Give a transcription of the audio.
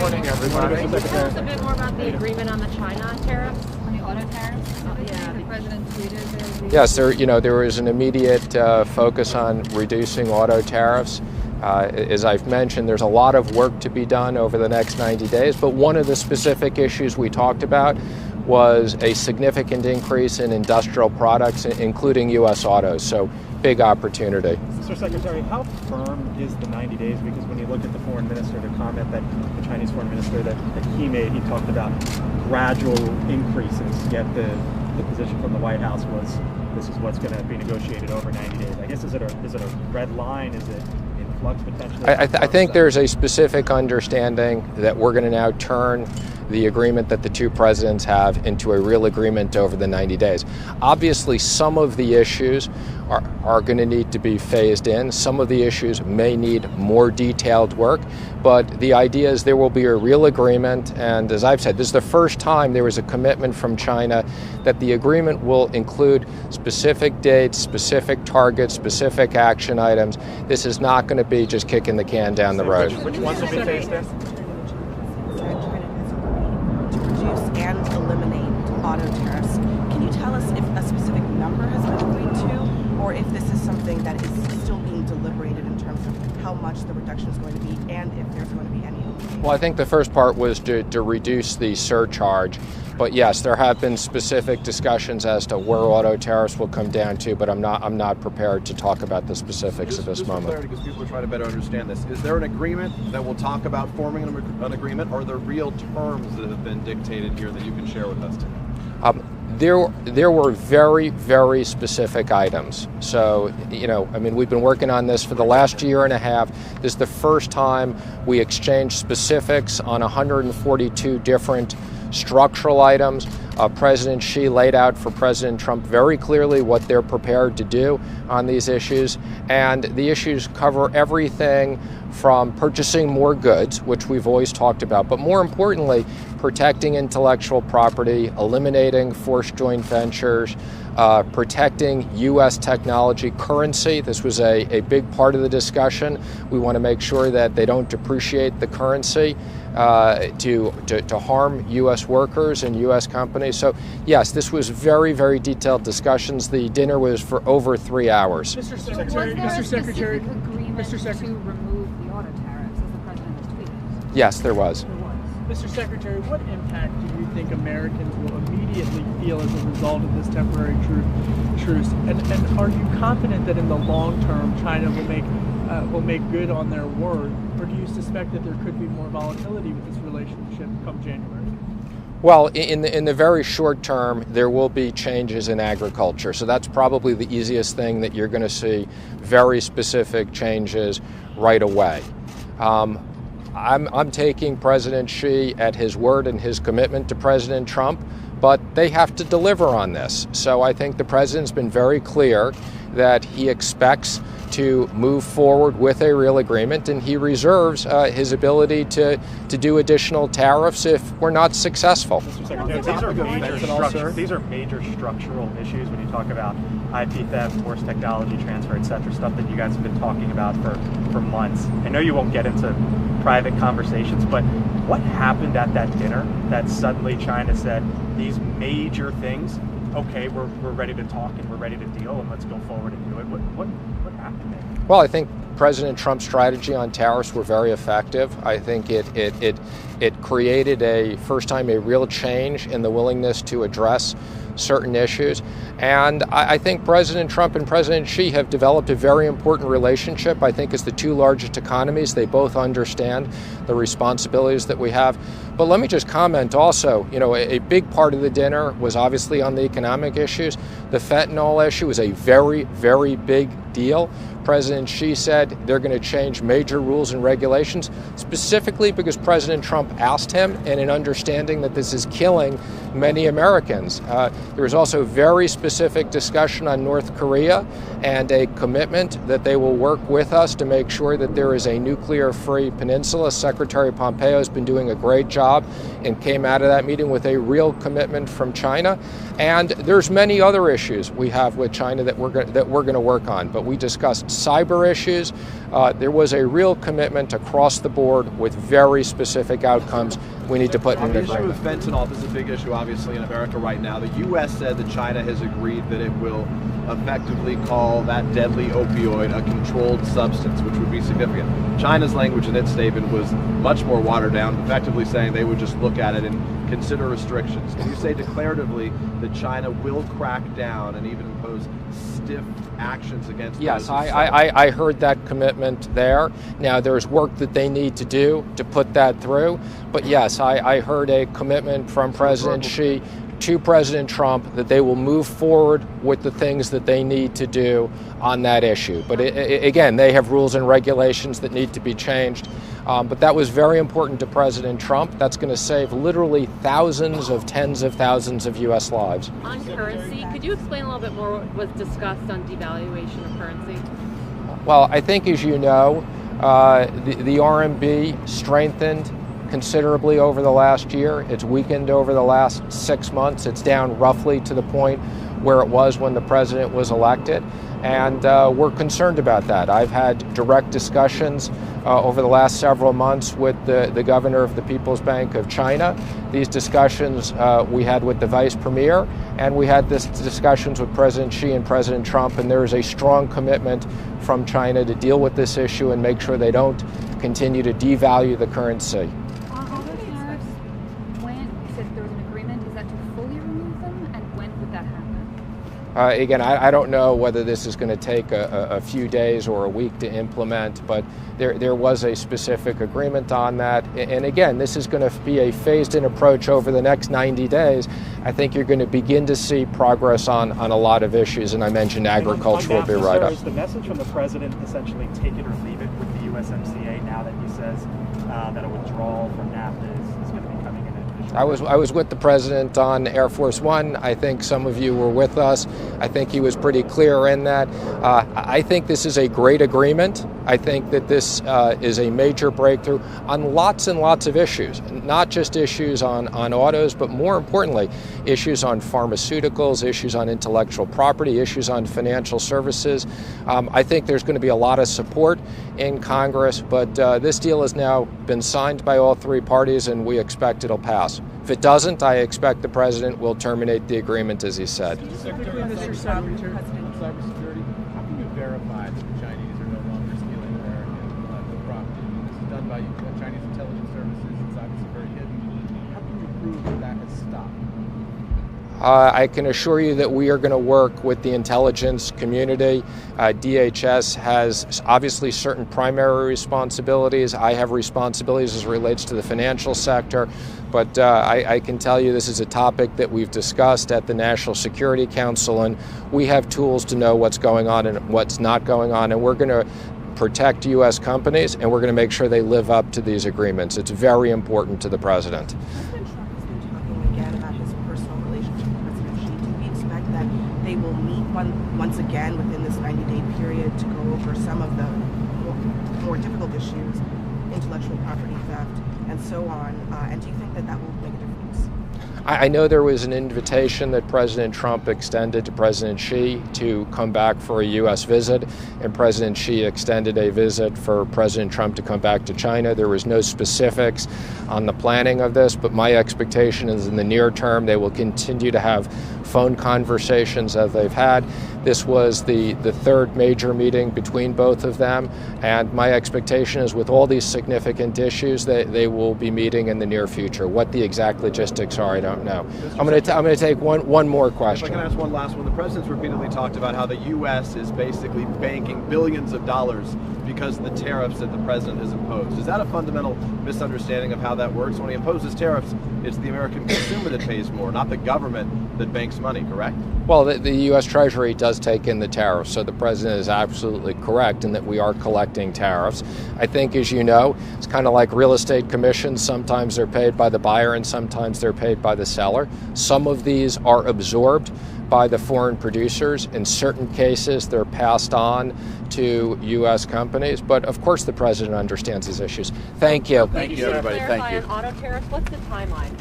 morning, everybody. Can you tell us a bit more about the agreement on the China tariffs, on the auto tariffs? The president tweeted. Yes, there was an immediate focus on reducing auto tariffs. As I've mentioned, there's a lot of work to be done over the next 90 days, but one of the specific issues we talked about was a significant increase in industrial products, including U.S. autos, so big opportunity. Mr. Secretary, how firm is the 90 days? Because when you look at the foreign minister, the comment that the Chinese foreign minister that he made, he talked about gradual increases, yet the position from the White House was this is what's going to be negotiated over 90 days. I guess, is it a red line? Is it in flux potentially? I think there's a specific understanding that we're going to now turn the agreement that the two presidents have into a real agreement over the 90 days. Obviously, some of the issues are going to need to be phased in. Some of the issues may need more detailed work, but the idea is there will be a real agreement, and as I've said, this is the first time there was a commitment from China that the agreement will include specific dates, specific targets, specific action items. This is not going to be just kicking the can down the road. Which ones will be phased in? And eliminate auto tariffs. Can you tell us if a specific number has been agreed to, or if this is something that is still being deliberated in terms of how much the reduction is going to be, and if there's going to be any? Well, I think the first part was to reduce the surcharge. But yes, there have been specific discussions as to where auto tariffs will come down to, but I'm not prepared to talk about the specifics at this moment. Because people are trying to better understand this. Is there an agreement that will talk about forming an agreement, or are there real terms that have been dictated here that you can share with us today? There were very, very specific items. So, we've been working on this for the last year and a half. This is the first time we exchanged specifics on 142 different structural items. President Xi laid out for President Trump very clearly what they're prepared to do on these issues. And the issues cover everything from purchasing more goods, which we've always talked about, but more importantly, protecting intellectual property, eliminating forced joint ventures, protecting U.S. technology currency. This was a big part of the discussion. We want to make sure that they don't depreciate the currency to harm U.S. workers and U.S. companies. So, yes, this was very, very detailed discussions. The dinner was for over 3 hours. Mr. Secretary, to remove the auto tariffs, as the president has tweeted? Yes, there was. Mr. Secretary, what impact do you think Americans will immediately feel as a result of this temporary truce? And are you confident that in the long term China will make good on their word, or do you suspect that there could be more volatility with this relationship come January? Well, in the very short term, there will be changes in agriculture. So that's probably the easiest thing that you're going to see, very specific changes right away. I'm taking President Xi at his word and his commitment to President Trump, but they have to deliver on this. So I think the president's been very clear that he expects to move forward with a real agreement, and he reserves his ability to do additional tariffs if we're not successful. Mr. Secretary, these are major structural issues when you talk about IP theft, forced technology transfer, et cetera, stuff that you guys have been talking about for months. I know you won't get into private conversations, but what happened at that dinner that suddenly China said these major things, okay, we're ready to talk and we're ready to deal and let's go forward and do it? What happened there? Well, I think President Trump's strategy on tariffs were very effective. I think it created first time a real change in the willingness to address certain issues. And I think President Trump and President Xi have developed a very important relationship. I think as the two largest economies, they both understand the responsibilities that we have. But let me just comment also, a big part of the dinner was obviously on the economic issues. The fentanyl issue is a very, very big deal. President Xi said they're going to change major rules and regulations, specifically because President Trump asked him, and in understanding that this is killing many Americans. There was also very specific discussion on North Korea and a commitment that they will work with us to make sure that there is a nuclear-free peninsula. Secretary Pompeo has been doing a great job and came out of that meeting with a real commitment from China. And there's many other issues we have with China that we're going to work on, but we discussed cyber issues, there was a real commitment across the board with very specific outcomes we need to put in The agreement. issue of fentanyl, this is a big issue obviously in America right now. The U.S. said that China has agreed that it will effectively call that deadly opioid a controlled substance, which would be significant. China's language in its statement was much more watered down, effectively saying they would just look at it and consider restrictions. Can you say declaratively that China will crack down and even impose stiff actions against Yes, those who I heard that commitment there. Now, there's work that they need to do to put that through. But yes, I heard a commitment from President Xi to President Trump that they will move forward with the things that they need to do on that issue. But again, they have rules and regulations that need to be changed. But that was very important to President Trump. That's going to save literally thousands of tens of thousands of U.S. lives. On currency, could you explain a little bit more what was discussed on devaluation of currency? Well, I think, as you know, the RMB strengthened considerably over the last year. It's weakened over the last 6 months. It's down roughly to the point where it was when the president was elected. And we're concerned about that. I've had direct discussions over the last several months with the governor of the People's Bank of China. These discussions we had with the vice premier, and we had this discussions with President Xi and President Trump, and there is a strong commitment from China to deal with this issue and make sure they don't continue to devalue the currency. On auto tariffs, when you said there was an agreement, is that to fully remove them, and when would that happen? Again, I don't know whether this is going to take a few days or a week to implement, but there was a specific agreement on that. And again, this is going to be a phased-in approach over the next 90 days. I think you're going to begin to see progress on a lot of issues, and I mentioned agriculture will be right up. Is the message from the president essentially take it or leave it with the USMCA now that he says that a withdrawal from NAFTA is going to be coming in? I was with the president on Air Force One. I think some of you were with us. I think he was pretty clear in that. I think this is a great agreement. I think that this is a major breakthrough on lots and lots of issues, not just issues on autos, but more importantly, issues on pharmaceuticals, issues on intellectual property, issues on financial services. I think there's going to be a lot of support in Congress, but this deal has now been signed by all three parties, and we expect it'll pass. If it doesn't, I expect the president will terminate the agreement, as he said. Specifically, Mr. Secretary, on cybersecurity, how can you verify that the Chinese are no longer stealing American property? This is done by Chinese intelligence services. It's obviously very hidden. How can you prove that that has stopped? I can assure you that we are going to work with the intelligence community. DHS has obviously certain primary responsibilities. I have responsibilities as it relates to the financial sector. But I can tell you this is a topic that we've discussed at the National Security Council, and we have tools to know what's going on and what's not going on. And we're going to protect U.S. companies, and we're going to make sure they live up to these agreements. It's very important to the president. President Trump has been talking again about his personal relationship with President Xi. Do we expect that they will meet once again within this 90-day period to go over some of the more difficult issues, intellectual property theft, and so on? And do you think that that will make a difference? I know there was an invitation that President Trump extended to President Xi to come back for a U.S. visit, and President Xi extended a visit for President Trump to come back to China. There was no specifics on the planning of this, but my expectation is in the near term they will continue to have phone conversations as they've had. This was the third major meeting between both of them, and my expectation is with all these significant issues that they will be meeting in the near future. What the exact logistics are, I don't know. I'm going to take one more question. If I can ask one last one. The president's repeatedly talked about how the U.S. is basically banking billions of dollars because of the tariffs that the president has imposed. Is that a fundamental misunderstanding of how that works? When he imposes tariffs, it's the American consumer that pays more, not the government that banks money, correct? Well, the U.S. Treasury does take in the tariffs, so the president is absolutely correct in that we are collecting tariffs. I think, as you know, it's kind of like real estate commissions. Sometimes they're paid by the buyer and sometimes they're paid by the seller. Some of these are absorbed by the foreign producers. In certain cases, they're passed on to U.S. companies. But, of course, the president understands these issues. Thank you. Thank you, everybody. Thank you. On auto tariffs, what's the timeline?